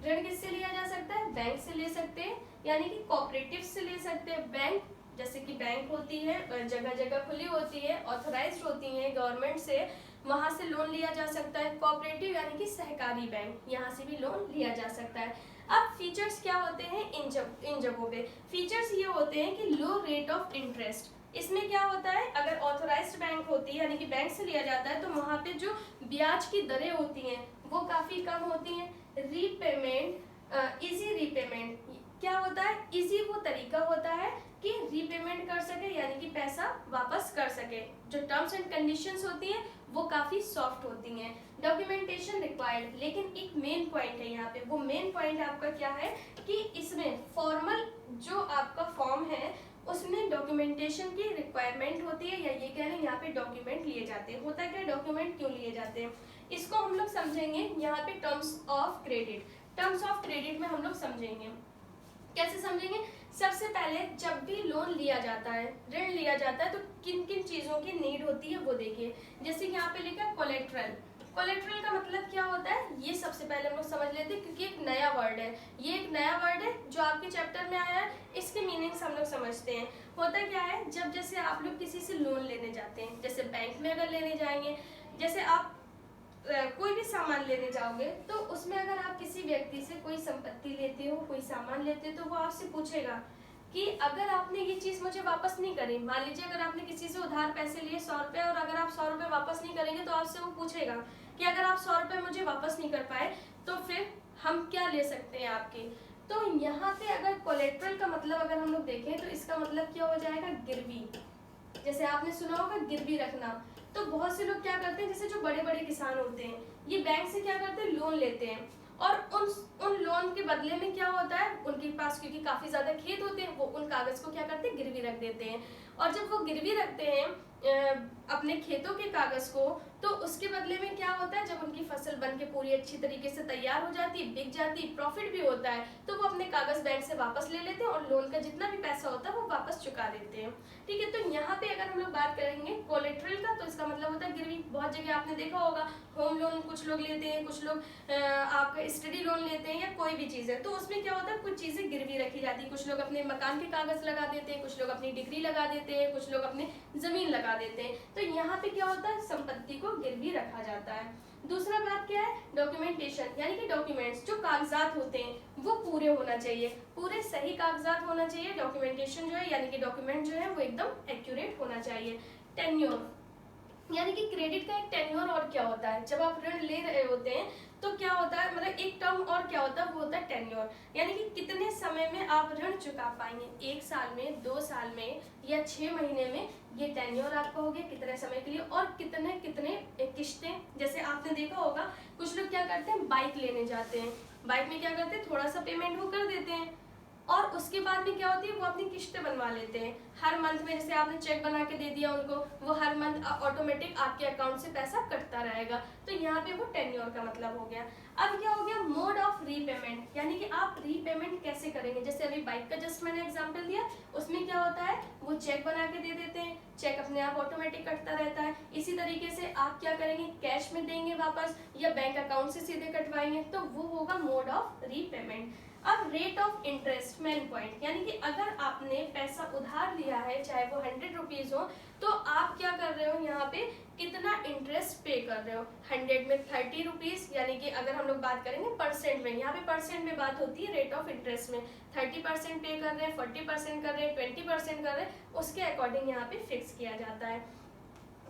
ऋण किससे लिया जा सकता है, बैंक से ले सकते हैं, यानी कि कोऑपरेटिव से ले सकते हैं। बैंक जैसे कि बैंक होती है, जगह जगह खुली होती है, ऑथराइज्ड होती है गवर्नमेंट से, वहां से लोन लिया जा सकता है। कोऑपरेटिव यानी कि सहकारी बैंक, यहाँ से भी लोन लिया जा सकता है। अब फीचर्स क्या होते हैं इन जगहों पे, फीचर्स ये होते हैं कि लो रेट ऑफ इंटरेस्ट। इसमें क्या होता है, अगर ऑथराइज्ड बैंक होती है यानी कि बैंक से लिया जाता है, तो वहाँ पे जो ब्याज की दरें होती हैं वो काफी कम होती हैं। रीपेमेंट, इजी रीपेमेंट क्या होता है, इजी वो तरीका होता है कि रीपेमेंट कर सके, यानी कि पैसा वापस कर सके। जो टर्म्स एंड कंडीशंस होती हैं वो काफी सॉफ्ट होती हैं। डॉक्यूमेंटेशन रिक्वायर्ड, लेकिन एक मेन पॉइंट है यहाँ पे, वो मेन पॉइंट आपका क्या है कि इसमें फॉर्मल जो आपका फॉर्म है उसमें डॉक्यूमेंटेशन की रिक्वायरमेंट होती है, या ये कह लें यहाँ पे डॉक्यूमेंट लिए जाते हैं। होता क्या, डॉक्यूमेंट क्यों लिए जाते हैं, इसको हम लोग समझेंगे यहाँ पे terms of credit. Terms of credit में हम लोग समझेंगे, कैसे समझेंगे। सबसे पहले जब भी लोन लिया जाता है, ऋण लिया जाता है, तो किन किन चीजों की नीड होती है वो देखिए। जैसे यहाँ पे लिखा है कोलेट्रल। कोलेट्रल का मतलब क्या होता है, ये सबसे पहले हम लोग समझ लेते हैं, क्योंकि एक नया वर्ड है, ये एक नया वर्ड है जो आपके चैप्टर में आया है, इसके मीनिंग्स हम लोग समझते हैं। होता क्या है, जब जैसे आप लोग किसी से लोन लेने जाते हैं, जैसे बैंक में अगर लेने जाएंगे, जैसे आप कोई भी सामान लेने जाओगे, तो उसमें अगर आप किसी व्यक्ति से कोई संपत्ति लेते हो, कोई सामान लेते हो, तो वो आपसे पूछेगा कि अगर आपने ये चीज मुझे वापस नहीं करी, मान लीजिए अगर आपने किसी से उधार पैसे लिए 100 रुपए, और अगर आप 100 रुपए वापस नहीं करेंगे, तो आपसे वो पूछेगा कि अगर आप 100 रुपए मुझे वापस नहीं कर पाए तो फिर हम क्या ले सकते हैं आपके। तो यहाँ पे अगर कोलेट्रल का मतलब अगर हम लोग देखें, तो इसका मतलब क्या हो जाएगा, गिरवी। जैसे आपने सुना होगा गिरवी रखना, तो बहुत से लोग क्या करते हैं, जैसे जो बड़े बड़े किसान होते हैं, ये बैंक से क्या करते हैं, लोन लेते हैं, और उन लोन के बदले में क्या होता है, उनके पास क्योंकि काफी ज्यादा खेत होते हैं, वो उन कागज को क्या करते हैं, गिरवी रख देते हैं। और जब वो गिरवी रखते हैं अपने खेतों के कागज को, तो उसके बदले में क्या होता है, जब उनकी फसल बन के पूरी अच्छी तरीके से तैयार हो जाती, बिक जाती, प्रॉफिट भी होता है, तो वो अपने कागज बैंक से वापस ले लेते हैं और लोन का जितना भी पैसा होता है वो वापस चुका देते हैं। ठीक है, तो यहाँ पे अगर हम लोग बात करेंगे कोलेट्रल का, तो इसका मतलब होता है गिरवी। बहुत जगह आपने देखा होगा, होम लोन कुछ लोग लेते हैं, कुछ लोग आपका स्टडी लोन लेते हैं, या कोई भी चीज़ है, तो उसमें क्या होता है, कुछ चीज़ें गिरवी रखी जाती है। कुछ लोग अपने मकान के कागज लगा देते हैं, कुछ लोग अपनी डिग्री लगा देते हैं, कुछ लोग अपनी जमीन लगा देते हैं। तो यहाँ पे क्या होता है, संपत्ति को गिरवी रखा जाता है। दूसरा बात क्या है, डॉक्यूमेंटेशन, यानी कि डॉक्यूमेंट्स, जो कागजात होते हैं वो पूरे होना चाहिए, पूरे सही कागजात होना चाहिए। डॉक्यूमेंटेशन जो है, यानी कि डॉक्यूमेंट जो है वो एकदम एक्यूरेट होना चाहिए। टेन्योर, यानी कि क्रेडिट का एक टेन्योर और क्या होता है, जब आप ऋण ले रहे होते हैं तो क्या होता है, मतलब एक टर्म और क्या होता है, वो होता है टेन्योर, यानी कि कितने समय में आप ऋण चुका पाएंगे, 1 साल में, 2 साल में, या 6 महीने में, ये टेन्योर आपका हो गया, कितने समय के लिए, और कितने कितने किस्तें। जैसे आपने देखा होगा, कुछ लोग क्या करते हैं, बाइक लेने जाते हैं, बाइक में क्या करते हैं, थोड़ा सा पेमेंट वो कर देते हैं, और उसके बाद में क्या होती है, वो अपनी किस्तें बनवा लेते हैं हर मंथ में। जैसे आपने चेक बना के दे दिया उनको, वो हर मंथ ऑटोमेटिक आपके अकाउंट से पैसा कटता रहेगा। तो यहाँ पे वो टेन्योर का मतलब हो गया। अब क्या हो गया, मोड ऑफ रीपेमेंट, यानी कि आप रीपेमेंट कैसे करेंगे। जैसे अभी बाइक का जस्ट मैंने एग्जांपल दिया, उसमें क्या होता है, वो चेक बना के दे देते हैं, चेक अपने आप ऑटोमेटिक कटता रहता है। इसी तरीके से आप क्या करेंगे, कैश में देंगे वापस या बैंक अकाउंट से सीधे कटवाएंगे, तो वो होगा मोड ऑफ रीपेमेंट। अब rate of interest main point, यानी कि अगर आपने पैसा उधार लिया है, चाहे वो 100 रुपीज हो, तो आप क्या कर रहे हो, यहाँ पे कितना इंटरेस्ट पे कर रहे हो। 100 में 30 रुपीज, यानी कि अगर हम लोग बात करेंगे परसेंट में, यहाँ पे परसेंट में बात होती है रेट ऑफ इंटरेस्ट में, 30% पे कर रहे हैं, 40% कर रहे हैं, 20% कर रहे हैं, उसके अकॉर्डिंग यहाँ पे फिक्स किया जाता है।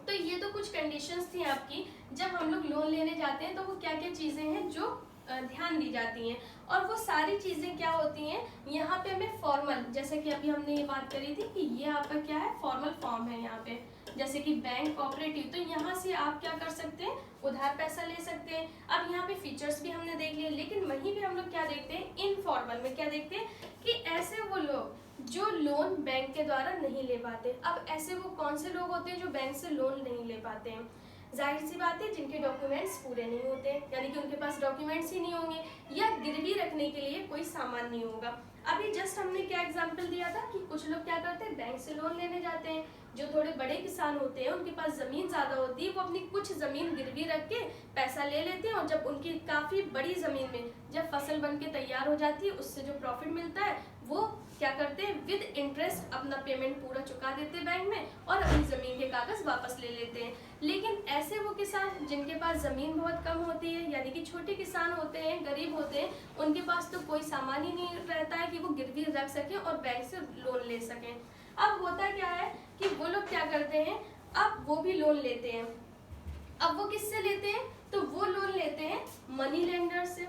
तो ये तो कुछ कंडीशंस थी आपकी, जब हम लोग लोन लेने जाते हैं तो वो क्या क्या चीजें हैं जो ध्यान दी जाती हैं। और वो सारी चीजें क्या होती हैं, यहाँ पे हमें फॉर्मल, जैसे कि अभी हमने ये बात करी थी कि ये आपका क्या है, फॉर्मल फॉर्म है यहाँ पे, जैसे कि बैंक, कोऑपरेटिव, तो यहाँ से आप क्या कर सकते हैं, उधार पैसा ले सकते हैं। अब यहाँ पे फीचर्स भी हमने देख लिए, लेकिन वहीं पे हम लोग क्या देखते हैं, इनफॉर्मल में क्या देखते हैं कि ऐसे वो लोग जो लोन बैंक के द्वारा नहीं ले पाते। अब ऐसे वो कौन से लोग होते हैं जो बैंक से लोन नहीं ले पाते हैं, जाहिर सी बात है जिनके डॉक्यूमेंट्स पूरे नहीं होते, यानी कि उनके पास डॉक्यूमेंट्स ही नहीं होंगे या गिरवी रखने के लिए कोई सामान नहीं होगा। अभी जस्ट हमने क्या एग्जांपल दिया था कि कुछ लोग क्या करते हैं, बैंक से लोन लेने जाते हैं, जो थोड़े बड़े किसान होते हैं उनके पास जमीन ज्यादा होती है, वो अपनी कुछ जमीन गिरवी रख के पैसा ले लेते हैं, और जब उनकी काफी बड़ी जमीन में जब फसल बन के तैयार हो जाती है, उससे जो प्रॉफिट मिलता है वो क्या करते हैं, विद इंटरेस्ट अपना पेमेंट पूरा चुका देते हैं बैंक में और अपनी जमीन के कागज वापस ले लेते हैं। लेकिन ऐसे वो किसान जिनके पास जमीन बहुत कम होती है, यानी कि छोटे किसान होते हैं, गरीब होते हैं, उनके पास तो कोई सामान ही नहीं रहता है कि वो गिरवी रख सके और बैंक से लोन ले सकें। अब होता क्या है कि वो लोग क्या करते हैं, अब वो भी लोन लेते हैं। अब वो किससे लेते हैं, तो वो लोन लेते हैं मनी लेंडर से,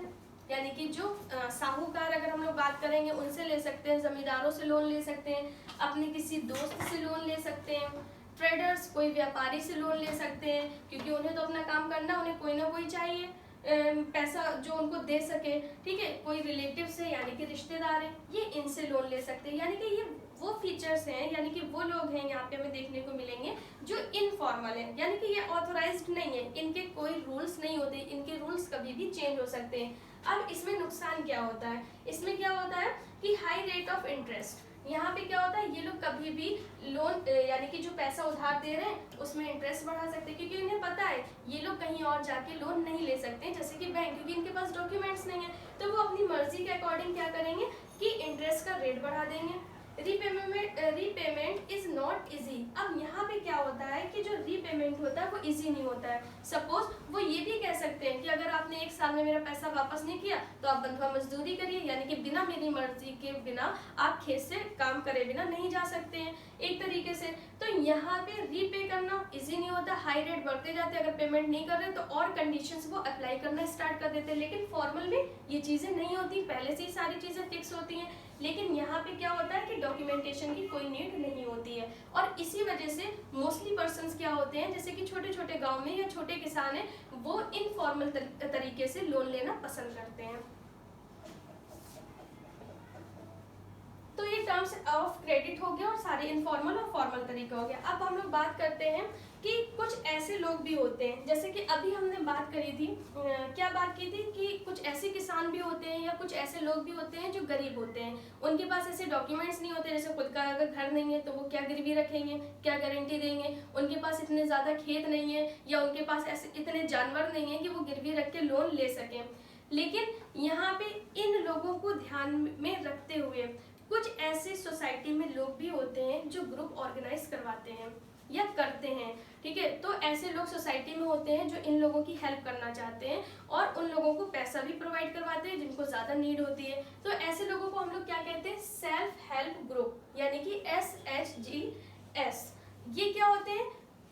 यानी कि जो साहूकार अगर हम लोग बात करेंगे उनसे ले सकते हैं, जमींदारों से लोन ले सकते हैं, अपने किसी दोस्त से लोन ले सकते हैं, ट्रेडर्स कोई व्यापारी से लोन ले सकते हैं, क्योंकि उन्हें तो अपना काम करना, उन्हें कोई ना कोई चाहिए पैसा जो उनको दे सके, ठीक है, कोई रिलेटिव से यानी कि रिश्तेदार है, ये इनसे लोन ले सकते हैं। यानी कि ये वो फीचर्स हैं, यानी कि वो लोग हैं यहाँ पे हमें देखने को मिलेंगे जो इनफॉर्मल है, यानी कि ये ऑथराइज्ड नहीं है, इनके कोई रूल्स नहीं होते, इनके रूल्स कभी भी चेंज हो सकते हैं। अब इसमें नुकसान क्या होता है, इसमें क्या होता है कि हाई रेट ऑफ इंटरेस्ट, यहाँ पे क्या होता है, ये लोग कभी भी लोन यानी कि जो पैसा उधार दे रहे हैं उसमें इंटरेस्ट बढ़ा सकते हैं, क्योंकि इन्हें पता है ये लोग कहीं और जाके लोन नहीं ले सकते जैसे कि बैंक, क्योंकि इनके पास डॉक्यूमेंट्स नहीं है, तो वो अपनी मर्जी के अकॉर्डिंग क्या करेंगे कि इंटरेस्ट का रेट बढ़ा देंगे। Repayment is not easy. अब यहाँ पे क्या होता है कि जो रीपेमेंट होता है वो इजी नहीं होता है। सपोज वो ये भी कह सकते हैं कि अगर आपने 1 साल में मेरा पैसा वापस नहीं किया तो आप बंधुआ मजदूरी करिए, यानी कि बिना मेरी मर्जी के बिना आप खेत से काम करे बिना नहीं जा सकते हैं एक तरीके से। तो यहाँ पे रीपे करना इजी नहीं होता, हाई रेट बढ़ते जाते हैं, अगर पेमेंट नहीं कर रहे तो और कंडीशंस वो अप्लाई करना स्टार्ट कर देते हैं। लेकिन फॉर्मल में ये चीजें नहीं होती, पहले से ही सारी चीजें फिक्स होती हैं। लेकिन यहाँ पे क्या होता है कि डॉक्यूमेंटेशन की कोई नीड नहीं होती है, और इसी वजह से मोस्टली पर्सन्स क्या होते हैं, जैसे कि छोटे छोटे गांव में या छोटे किसान हैं, वो इनफॉर्मल तरीके से लोन लेना पसंद करते हैं। तो ये टर्म्स ऑफ क्रेडिट हो गया और सारे इनफॉर्मल और फॉर्मल तरीका हो गया। अब हम लोग बात करते हैं कि कुछ ऐसे लोग भी होते हैं, जैसे कि अभी हमने बात करी थी, क्या बात की थी कि कुछ ऐसे किसान भी होते हैं या कुछ ऐसे लोग भी होते हैं जो गरीब होते हैं, उनके पास ऐसे डॉक्यूमेंट्स नहीं होते, जैसे खुद का अगर घर नहीं है तो वो क्या गिरवी रखेंगे, क्या गारंटी देंगे, उनके पास इतने ज़्यादा खेत नहीं है या उनके पास ऐसे इतने जानवर नहीं है कि वो गिरवी रख के लोन ले सकें। लेकिन यहाँ पे इन लोगों को ध्यान में रखते हुए कुछ ऐसे सोसाइटी में लोग भी होते हैं जो ग्रुप ऑर्गेनाइज करवाते हैं या करते हैं, ठीक है। तो ऐसे लोग सोसाइटी में होते हैं जो इन लोगों की हेल्प करना चाहते हैं और उन लोगों को पैसा भी प्रोवाइड करवाते हैं जिनको ज़्यादा नीड होती है। तो ऐसे लोगों को हम लोग क्या कहते हैं, सेल्फ हेल्प ग्रुप, यानी कि SHGS। ये क्या होते हैं,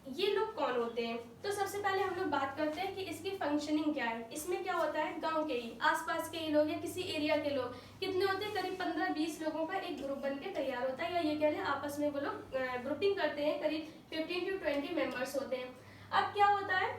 ये लोग कौन होते हैं, तो सबसे पहले हम लोग बात करते हैं कि इसकी फंक्शनिंग क्या है। इसमें क्या होता है, गांव के ही आसपास के ही लोग या किसी एरिया के लोग कितने होते हैं, करीब 15-20 लोगों का एक ग्रुप बन के तैयार होता है, या ये कह लें आपस में वो लोग ग्रुपिंग करते हैं, करीब 15 to 20 मेंबर्स होते हैं। अब क्या होता है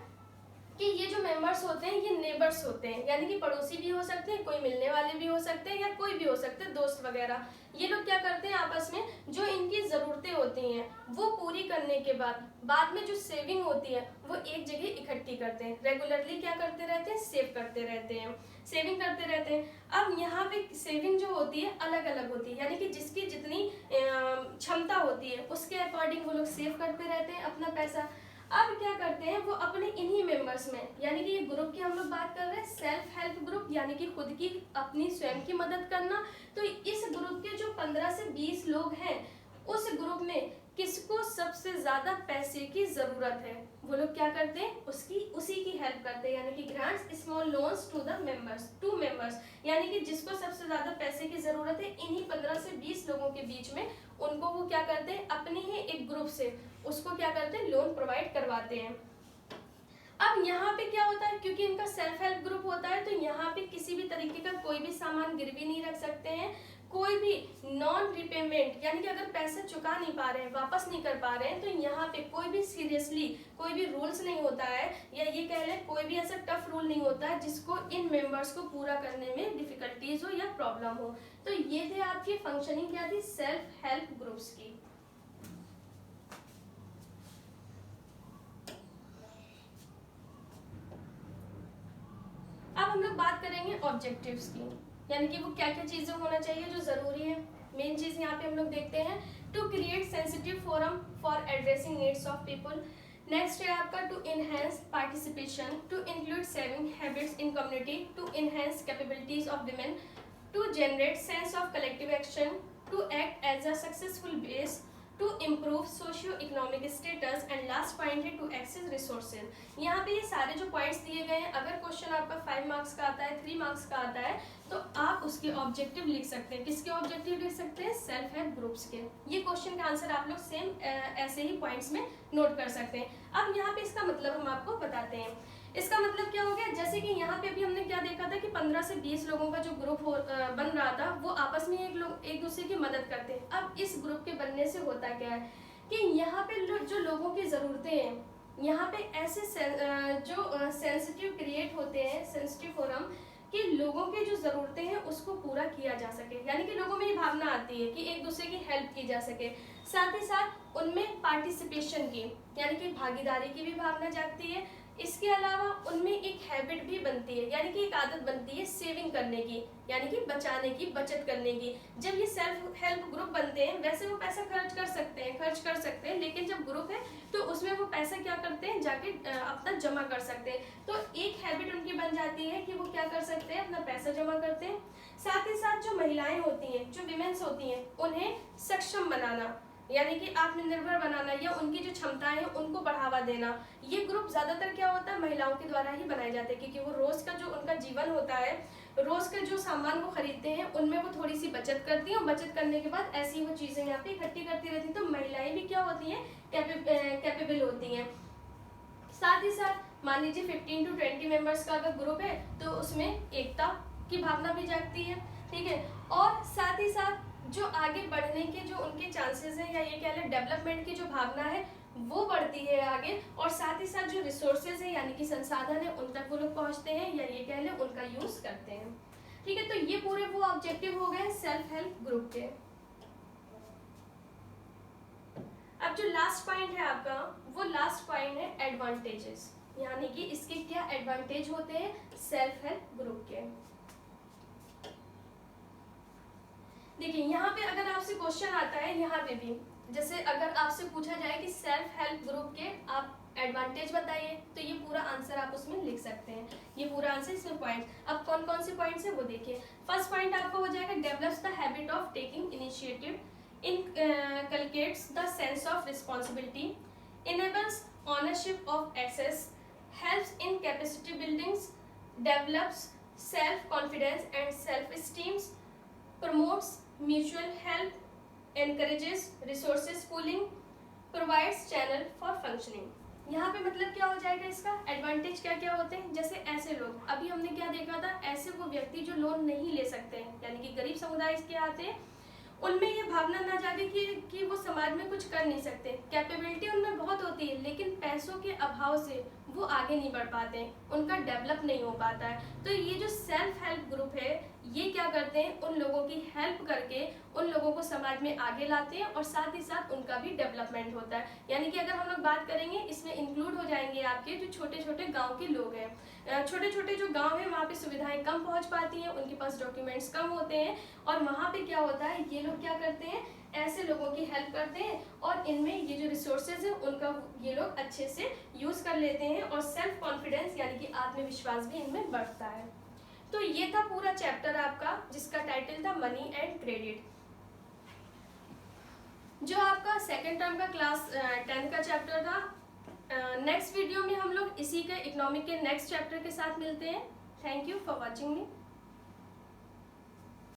कि ये जो मेंबर्स होते हैं ये नेबर्स होते हैं, यानी कि पड़ोसी भी हो सकते हैं, कोई मिलने वाले भी हो सकते हैं, या कोई भी हो सकते हैं, दोस्त वगैरह। ये लोग क्या करते हैं आपस में जो इनकी ज़रूरतें होती हैं वो पूरी करने के बाद में जो सेविंग होती है वो एक जगह इकट्ठी करते हैं। रेगुलरली क्या करते रहते हैं, सेव करते रहते हैं, सेविंग करते रहते हैं। अब यहाँ पे सेविंग जो होती है अलग अलग होती है, यानी कि जिसकी जितनी क्षमता होती है उसके अकॉर्डिंग वो लोग सेव करते रहते हैं अपना पैसा। अब क्या करते हैं वो अपने इन्हीं मेंबर्स में, यानी कि ये ग्रुप की हम लोग बात कर रहे हैं, सेल्फ हेल्प ग्रुप, यानी कि खुद की अपनी स्वयं की मदद करना। तो इस ग्रुप के जो 15 से 20 लोग हैं उस ग्रुप में किसको सबसे ज्यादा पैसे की जरूरत है वो लोग क्या करते हैं उसी की हेल्प करते हैं, यानी कि grants small loans to the members, to members, यानी कि जिसको सबसे ज्यादा पैसे की जरूरत है इन्हीं 15 से 20 लोगों के बीच में उनको वो क्या करते हैं अपने ही एक ग्रुप से उसको क्या करते हैं लोन प्रोवाइड करवाते हैं। अब यहाँ पे क्या होता है, क्योंकि इनका सेल्फ हेल्प ग्रुप होता है तो यहाँ पे किसी भी तरीके का कोई भी सामान गिरवी नहीं रख सकते हैं। कोई भी नॉन रिपेमेंट, यानी कि अगर पैसा चुका नहीं पा रहे हैं, वापस नहीं कर पा रहे हैं, तो यहाँ पे कोई भी सीरियसली कोई भी रूल्स नहीं होता है, या ये कह लें कोई भी ऐसा टफ रूल नहीं होता है जिसको इन मेंबर्स को पूरा करने में डिफिकल्टीज हो या प्रॉब्लम हो। तो ये थे आपकी फंक्शनिंग क्या थी सेल्फ हेल्प ग्रुप्स की। अब हम लोग बात करेंगे ऑब्जेक्टिव्स की, यानी कि वो क्या क्या चीजें होना चाहिए जो जरूरी है। मेन चीज यहाँ पे हम लोग देखते हैं to create sensitive forum for addressing needs of people. Next है आपका to enhance participation, to include saving habits in community, to enhance capabilities of women, to generate sense of collective action, to act as a successful base, to improve socio economic status, and last point है to access resources. यहाँ पे ये सारे जो points दिए गए हैं, अगर क्वेश्चन आपका 5 मार्क्स का आता है, 3 मार्क्स का आता है, तो आप उसके ऑब्जेक्टिव लिख सकते हैं। किसके ऑब्जेक्टिव लिख सकते हैं, सेल्फ हेल्प ग्रुप्स के। ये क्वेश्चन का आंसर आप लोग सेम ऐसे ही पॉइंट्स में नोट कर सकते हैं। अब यहाँ पे इसका मतलब हम आपको बताते हैं। इसका मतलब क्या हो गया, जैसे कि यहाँ पे अभी हमने क्या देखा था कि 15 से 20 लोगों का जो ग्रुप बन रहा था वो आपस में एक दूसरे की मदद करते हैं। अब इस ग्रुप के बनने से होता क्या है कि यहाँ पे जो लोगों की ज़रूरतें हैं, यहाँ पे ऐसे जो सेंसिटिव क्रिएट होते हैं, सेंसिटिव फोरम, कि लोगों की जो ज़रूरतें हैं उसको पूरा किया जा सके, यानी कि लोगों में ये भावना आती है कि एक दूसरे की हेल्प की जा सके। साथ ही साथ उनमें पार्टिसिपेशन की, यानी कि भागीदारी की भी भावना जागती है। इसके अलावा उनमें एक हैबिट भी बनती है, यानी कि एक आदत बनती है सेविंग करने की, यानी कि बचाने की, बचत करने की। जब ये सेल्फ हेल्प ग्रुप बनते हैं, वैसे वो पैसा खर्च कर सकते हैं, लेकिन जब ग्रुप है तो उसमें वो पैसा क्या करते हैं, जाके अपना जमा कर सकते हैं। तो एक हैबिट उनकी बन जाती है कि वो क्या कर सकते हैं, अपना पैसा जमा करते हैं। साथ ही साथ जो महिलाएं होती हैं, जो विमेन्स होती हैं, उन्हें सक्षम बनाना, यानी कि आत्मनिर्भर बनाना, या उनकी जो क्षमताएं हैं उनको बढ़ावा देना। ये ग्रुप ज्यादातर क्या होता है, महिलाओं के द्वारा ही बनाए जाते हैं, क्योंकि वो रोज का जो उनका जीवन होता है, रोज का जो सामान वो खरीदते हैं उनमें वो थोड़ी सी बचत करती हैं, और बचत करने के बाद ऐसी वो चीजें यहाँ पे इकट्ठी करती रहती हैं। तो महिलाएं भी क्या होती हैं, कैपेबल होती हैं। साथ ही साथ मान लीजिए 15 to 20 मेंबर्स का अगर ग्रुप है तो उसमें एकता की भावना भी जागती है, ठीक है। और साथ ही साथ जो आगे बढ़ने के जो उनके चांसेस हैं, या ये कह लें डेवलपमेंट की जो भावना है वो बढ़ती है आगे। और साथ ही साथ जो रिसोर्सेज है, यानी कि संसाधन है, उन तक वो लोग पहुंचते हैं, या ये कह लें उनका यूज करते हैं, ठीक है। तो ये पूरे वो ऑब्जेक्टिव हो गए सेल्फ हेल्प ग्रुप के। अब जो लास्ट पॉइंट है आपका, वो लास्ट पॉइंट है एडवांटेजेस, यानी कि इसके क्या एडवांटेज होते हैं सेल्फ हेल्प ग्रुप के। देखिए यहाँ पे अगर आपसे क्वेश्चन आता है, यहाँ पे भी जैसे अगर आपसे पूछा जाए कि सेल्फ हेल्प ग्रुप के आप एडवांटेज बताइए, तो ये पूरा आंसर आप उसमें लिख सकते हैं। ये पूरा आंसर इसमें पॉइंट्स, अब कौन कौन से पॉइंट्स है वो देखिए। फर्स्ट पॉइंट आपका हो जाएगा develops the habit of taking initiative, inculcates the sense of responsibility, enables ownership of assets, helps in capacity buildings, develops self-confidence and self-esteem, promotes mutual help, encourages resources pooling, provides channel for functioning। यहाँ पे मतलब क्या हो जाएगा, इसका advantage क्या क्या होते हैं। जैसे ऐसे लोग, अभी हमने क्या देखा था, ऐसे वो व्यक्ति जो लोन नहीं ले सकते हैं, यानी कि गरीब समुदाय के आते हैं, उनमें ये भावना ना जागे कि वो समाज में कुछ कर नहीं सकते। कैपेबिलिटी उनमें बहुत होती है, लेकिन पैसों के अभाव से वो आगे नहीं बढ़ पाते हैं, उनका डेवलप नहीं हो पाता है। तो ये जो सेल्फ हेल्प ग्रुप है ये क्या करते हैं, उन लोगों की हेल्प करके उन लोगों को समाज में आगे लाते हैं और साथ ही साथ उनका भी डेवलपमेंट होता है। यानी कि अगर हम लोग बात करेंगे इसमें इंक्लूड हो जाएंगे आपके जो छोटे छोटे गाँव के लोग हैं। छोटे छोटे जो गाँव हैं वहाँ पे सुविधाएं कम पहुँच पाती हैं, उनके पास डॉक्यूमेंट्स कम होते हैं, और वहाँ पे क्या होता है, ये लोग क्या करते हैं, ऐसे लोगों की हेल्प करते हैं और इनमें ये जो रिसोर्सेज है उनका ये लोग अच्छे से यूज कर लेते हैं और सेल्फ कॉन्फिडेंस यानी कि आत्मविश्वास भी इनमें बढ़ता है। तो ये था पूरा चैप्टर आपका जिसका टाइटल था मनी एंड क्रेडिट। जो आपका सेकेंड टर्म का क्लास 10th का चैप्टर था। नेक्स्ट वीडियो में हम लोग इसी के इकोनॉमिक के नेक्स्ट चैप्टर के साथ मिलते हैं। Thank you for watching me.